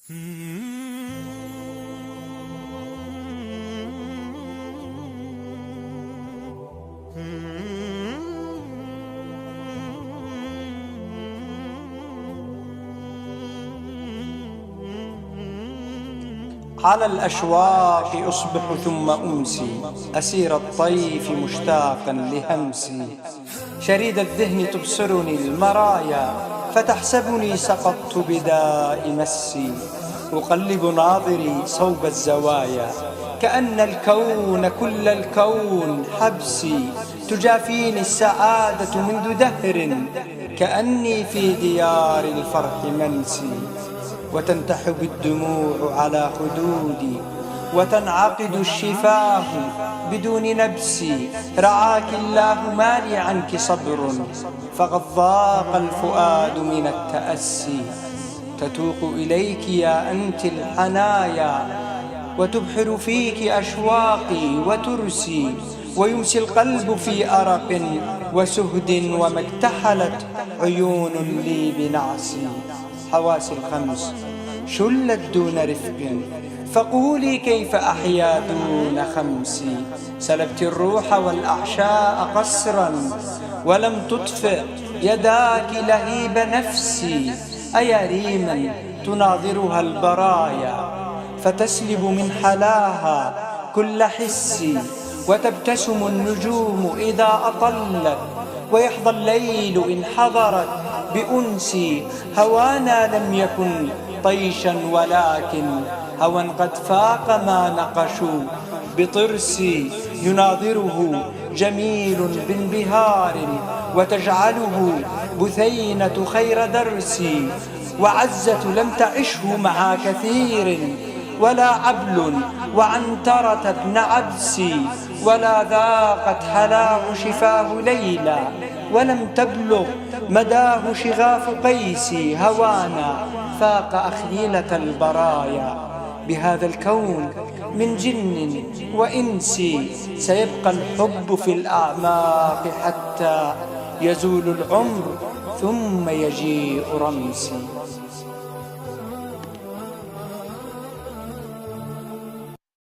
على الأشواق أصبح ثم أمسي، أسير الطيف مشتاقا لهمسي. شريد الذهن تبصرني المرايا، فتحسبني سقطت بداء مسي. أقلب ناظري صوب الزوايا، كأن الكون كل الكون حبسي. تجافيني السعادة منذ دهر، كأني في ديار الفرح منسي. وتنتحب الدموع على خدودي، وتنعقد الشفاه بدون نبسي. رعاك الله ما لي عنك صبر، فقد ضاق الفؤاد من التأسي. تتوق إليك يا أنت الحنايا، وتبحر فيك أشواقي وترسي. ويمسي القلب في أرق وسهد، وما اكتحلت عيون لي بنعسي. حواسي الخمس شلت دون رفق، فقولي كيف أحيا دون خمسي. سلبت الروح والأحشاء قسرا، ولم تطفئ يداك لهيب نفسي. أيا ريما تناظرها البرايا، فتسلب من حلاها كل حسي. وتبتسم النجوم إذا أطلت، ويحظى الليل إن حضرت بأنسي. هوانا لم يكن طيشا، ولكن هوى قد فاق ما نقشوا بطرسي. يناظره جميل بانبهار، وتجعله بثينة خير درسي. وعزة لم تعشه مع كثير، ولا عبل وعنترة ابن عبسي. ولا ذاقت حلاه شفاه ليلى، ولم تبلغ مداه شغاف قيسي. هوانا فاق أخيلة البرايا، بهذا الكون من جن وإنس. سيبقى الحب في الأعماق حتى يزول العمر، ثم يجيء رمسي.